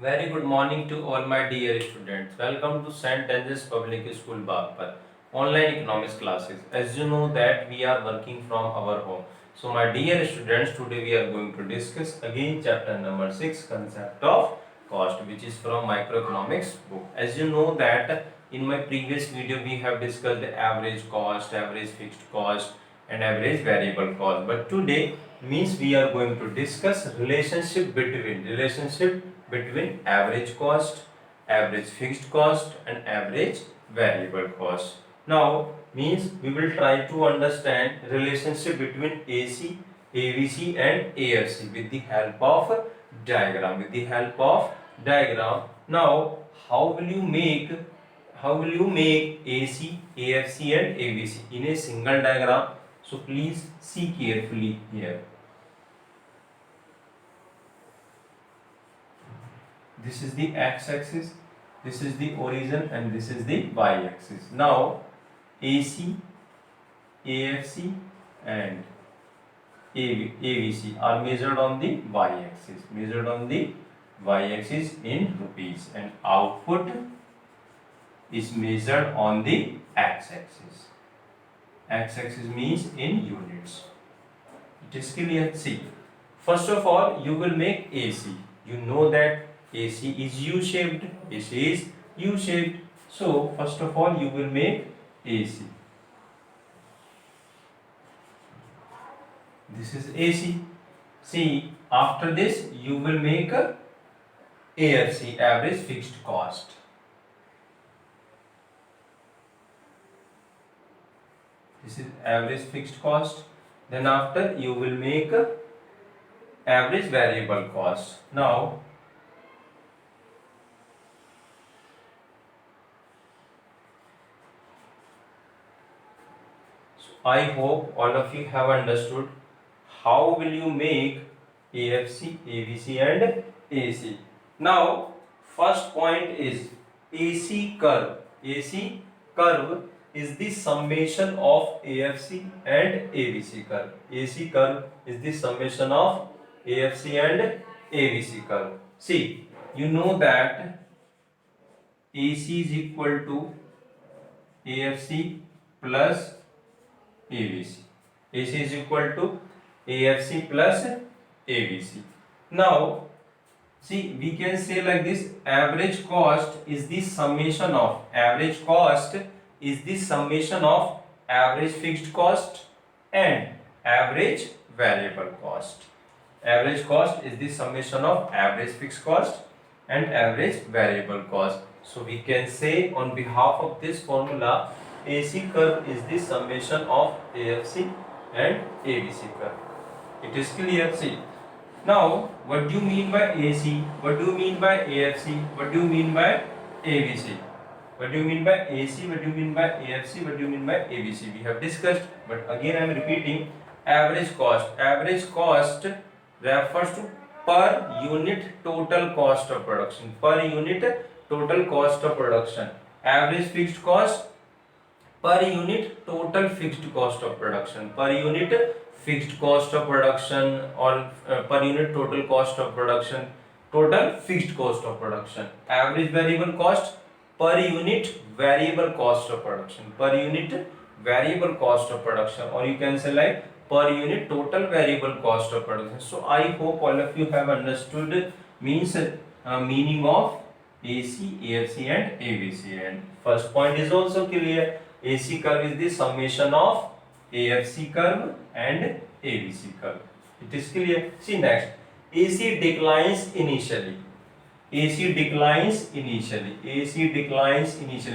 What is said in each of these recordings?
Very good morning to all my dear students. Welcome to St. Andrews Public School Bagpat online economics classes. As you know that we are working from our home. So my dear students, today we are going to discuss again chapter number 6, concept of cost, which is from microeconomics book. As you know that in my previous video we have discussed the average cost, average fixed cost and average variable cost. But today means we are going to discuss relationship between average cost, average fixed cost and average variable cost. Now means we will try to understand relationship between AC, AVC and AFC with the help of diagram. Now how will you make AC, AFC and AVC in a single diagram? So please see carefully here. This is the x-axis, this is the origin and this is the y-axis. Now AC, AFC and AVC are measured on the y-axis in rupees, and output is measured on the x-axis. X-axis means in units. It is clear. See, first of all you will make AC. You know that AC is U-shaped. So first of all you will make AC. This is AC. See, after this you will make a AFC, average fixed cost. This is average fixed cost. Then after you will make a average variable cost. Now I hope all of you have understood how will you make AFC, AVC and AC. Now first point is AC curve. AC curve is the summation of AFC and AVC curve. AC curve is the summation of AFC and AVC curve. See, you know that AC is equal to AFC plus AVC. AC is equal to AFC plus AVC. Now, see, we can say like this: average cost is the summation of average fixed cost and average variable cost. Average cost is the summation of average fixed cost and average variable cost. So we can say on behalf of this formula, AC curve is the summation of AFC and AVC curve. It is clear. See, now what do you mean by AC? What do you mean by AFC? What do you mean by AVC? What do you mean by AC? What do you mean by AFC? What do you mean by AVC? We have discussed, but again I am repeating. Average cost. Average cost refers to per unit total cost of production. Per unit total cost of production. Average fixed cost per unit total fixed cost of production. Per unit fixed cost of production, or per unit total cost of production, total fixed cost of production. Average variable cost per unit variable cost of production. Per unit variable cost of production, or you can say like per unit total variable cost of production. So I hope all of you have understood meaning of AC, AFC and AVC. And first point is also clear. AC curve is the summation of AFC curve and AVC curve. It is clear. See next. AC declines initially. AC declines initially.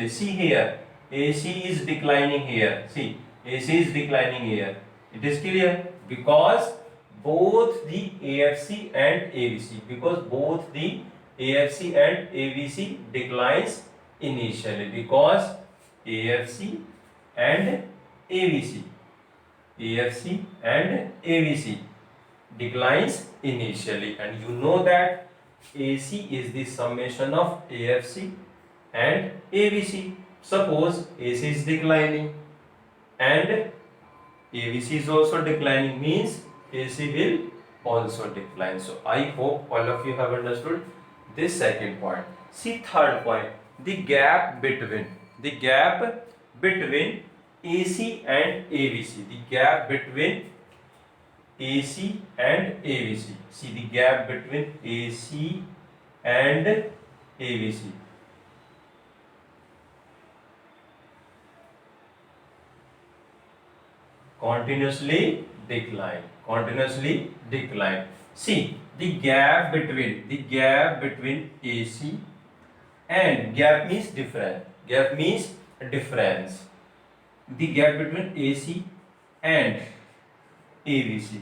See here. AC is declining here. See, AC is declining here. It is clear because both the AFC and AVC declines initially, because AFC and AVC declines initially, and you know that AC is the summation of AFC and AVC. Suppose AC is declining and AVC is also declining, means AC will also decline. So I hope all of you have understood This second point. See third point. The gap between AC and ABC. The gap between AC and ABC. See the gap between AC and ABC. Continuously decline. Continuously decline. See the gap between AC and gap means difference. Gap means difference. The gap between AC and ABC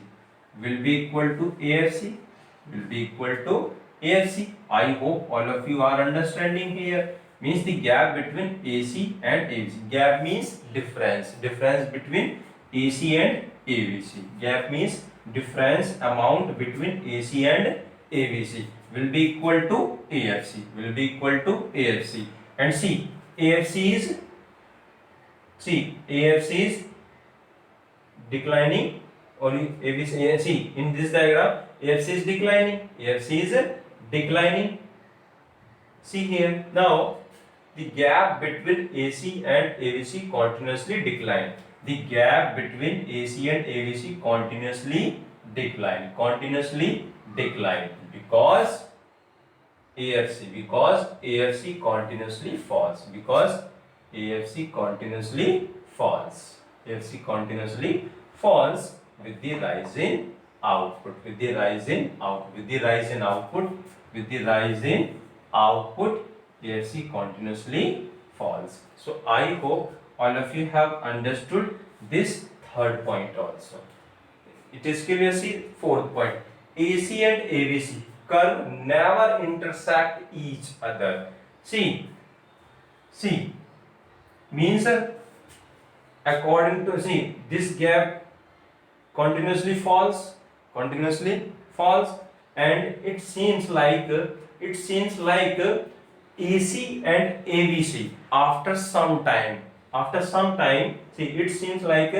will be equal to AFC. Will be equal to AFC. I hope all of you are understanding here. Means the gap between AC and ABC. Gap means difference. Difference between AC and ABC. Gap means difference amount between AC and ABC will be equal to AFC. Will be equal to AFC. And see, AFC is declining, or ABC. See in this diagram, AFC is declining. AFC is declining. See here now, the gap between AC and ABC continuously decline. The gap between AC and ABC continuously decline. Continuously decline because AFC continuously falls. Because AFC continuously falls. AFC continuously falls with the rise in output. With the rise in output. With the rise in output. With the rise in output, AFC continuously falls. So I hope all of you have understood this third point also. It is clear. See fourth point. AC and ABC curve never intersect each other. See means according to this gap continuously falls, and it seems like AC and ABC after some time, see it seems like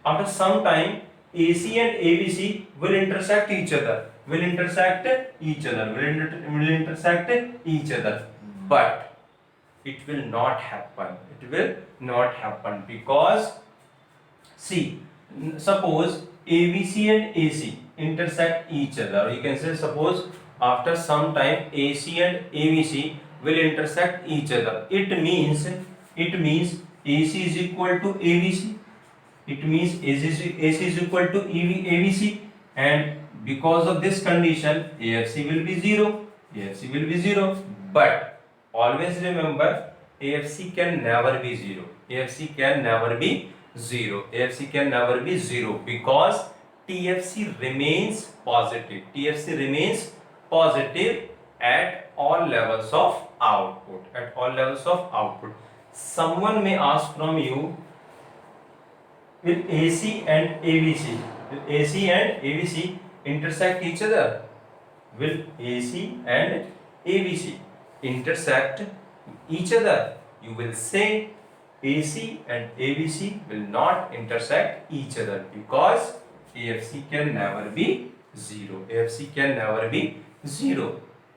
after some time AC and ABC will intersect each other, but it will not happen because see, suppose ABC and AC intersect each other. You can say suppose after some time AC and ABC will intersect each other. It means AC is equal to ABC. It means AC is equal to ABC, and because of this condition AFC will be 0. But always remember, AFC can never be 0. AFC can never be 0. AFC can never be 0 because TFC remains positive. TFC remains positive at all levels of output. Someone may ask from you, will AC and ABC intersect each other? Will AC and ABC intersect each other? You will say AC and ABC will not intersect each other because AFC can never be 0.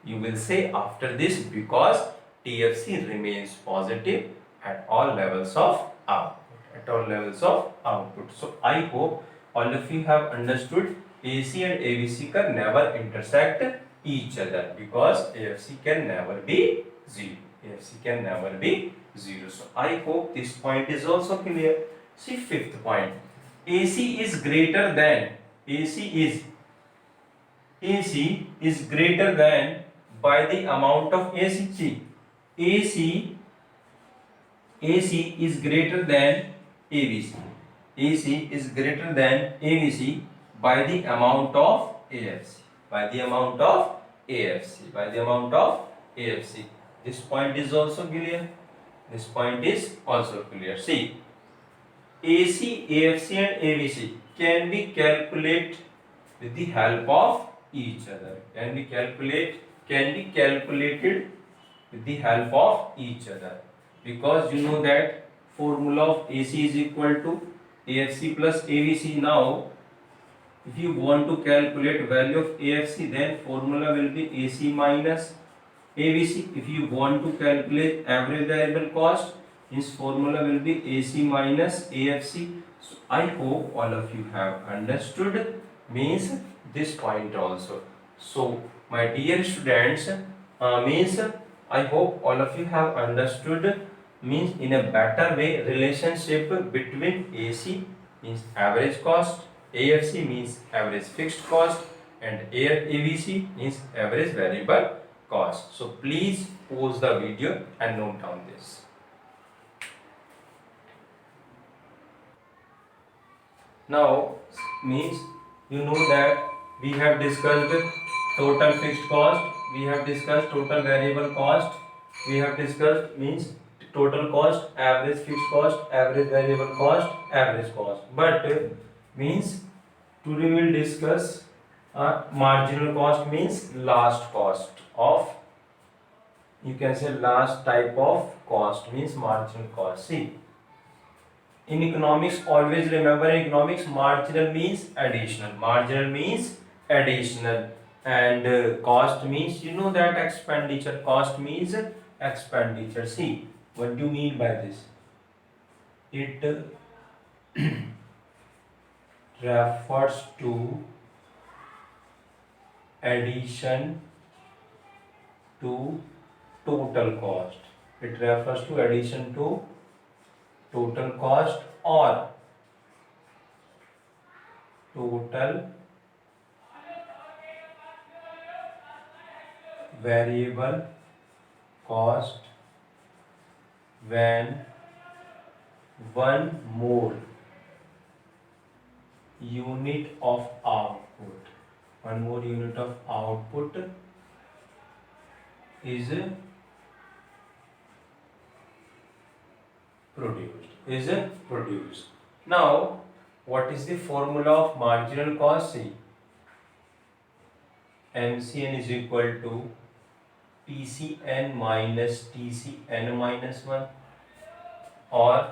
You will say after this because TFC remains positive at all levels of output. So I hope all of you have understood AC and ABC can never intersect each other because AFC can never be 0. So I hope this point is also clear. See fifth point. AC is greater than by the amount of AC. AC is greater than ABC. AC is greater than ABC by the amount of AFC. This point is also clear. See, AC, AFC and ABC can be calculated with the help of each other. With the help of each other. Because you know that formula of AC is equal to AFC plus ABC. Now, if you want to calculate value of AFC, then formula will be AC minus ABC. If you want to calculate average variable cost, its formula will be AC minus AFC. So I hope all of you have understood means this point also. So my dear students, means I hope all of you have understood means in a better way relationship between AC means average cost, AFC means average fixed cost, and ABC means average variable cost. So please pause the video and note down this. Now means you know that we have discussed total fixed cost, we have discussed total variable cost, we have discussed means total cost, average fixed cost, average variable cost, average cost. But means today we will discuss marginal cost means last cost of, you can say last type of cost means marginal cost. See, in economics, always remember in economics, marginal means additional. Marginal means additional, and cost means you know that expenditure. Cost means expenditure. See, what do you mean by this? It refers to addition to total cost. It refers to addition to total cost or total variable cost when one more unit of output, one more unit of output is produced. Now, what is the formula of marginal cost? See, MCN is equal to TCN minus TCN minus 1, or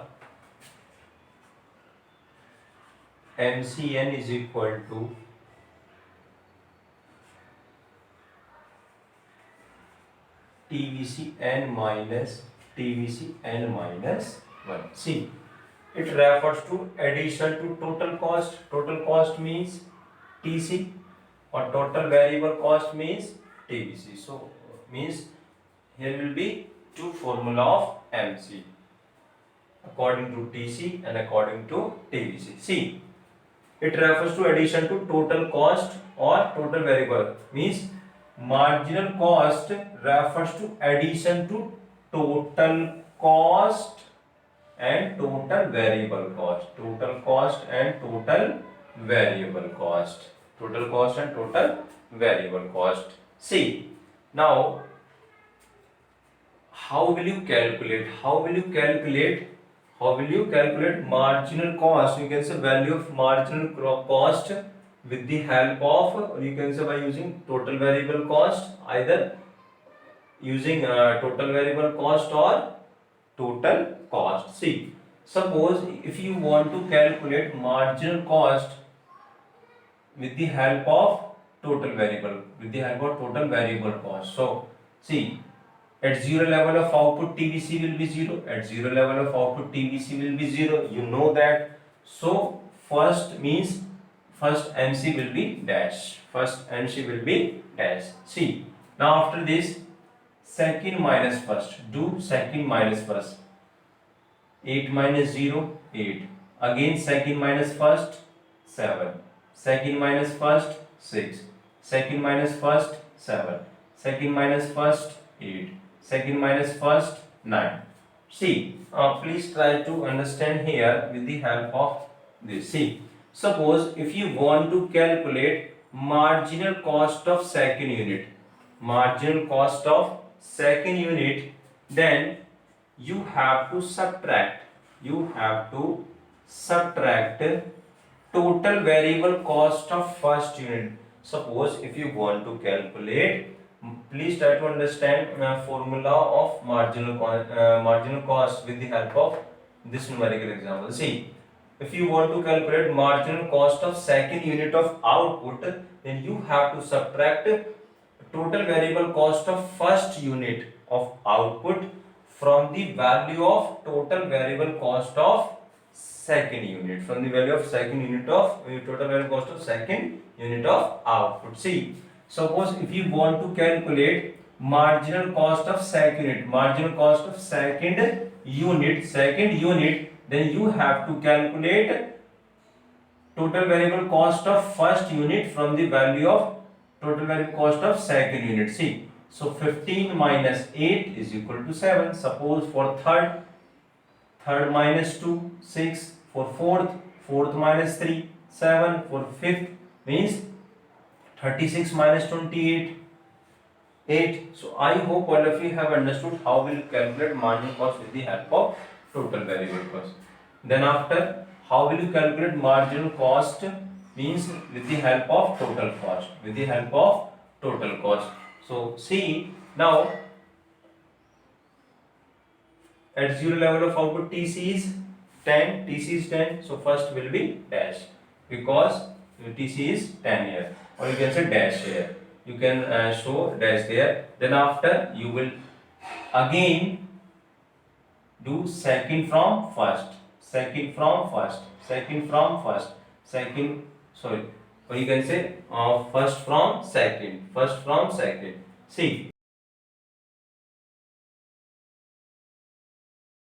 MCN is equal to TVCN minus TVCN minus 1. See, it refers to addition to total cost. Total cost means TC, or total variable cost means TVC. So means here will be two formula of MC according to TC and according to TVC. See, it refers to addition to total cost or total variable means marginal cost refers to addition to total cost and total variable cost. Total cost and total variable cost. Total cost and total variable cost. See, now how will you calculate? How will you calculate marginal cost? You can say value of marginal cost with the help of, or you can say by using total variable cost, either using total variable cost or total cost. See, suppose if you want to calculate marginal cost with the help of total variable cost. So see, at zero level of output TVC will be 0. At zero level of output TVC will be 0. You know that. So first means first MC will be dash. First MC will be dash. See, now after this, second minus first. Do second minus first. 8 minus 0, 8. Again second minus first, 7. Second minus first, 6. Second minus first, 7. Second minus first, 8. Second minus first, 9. See, please try to understand here with the help of this. See, suppose if you want to calculate marginal cost of second unit, then you have to subtract total variable cost of first unit. Suppose if you want to calculate, please try to understand formula of marginal cost with the help of this numerical example. See, if you want to calculate marginal cost of second unit of output, then you have to subtract total variable cost of first unit of output from the value of total variable cost of second unit, from the value of second unit of total variable cost of second unit of output. See, suppose if you want to calculate marginal cost of second unit, marginal cost of second unit, then you have to calculate total variable cost of first unit from the value of total variable cost of second unit. See, so 15 minus 8 is equal to 7. Suppose for third minus 2, 6. For fourth minus 3, 7. For fifth means 36 minus 28, 8. So I hope all of you have understood how we will calculate marginal cost with the help of total variable cost. Then after, how will you calculate marginal cost? Means with the help of total cost. With the help of total cost. So see now at zero level of output TC is 10. TC is 10. So first will be dash because TC is 10 here, or you can say dash here. You can show dash there. Then after you will again do second from first, second from first, second from first, second, sorry, or you can say first from second, first from second. See,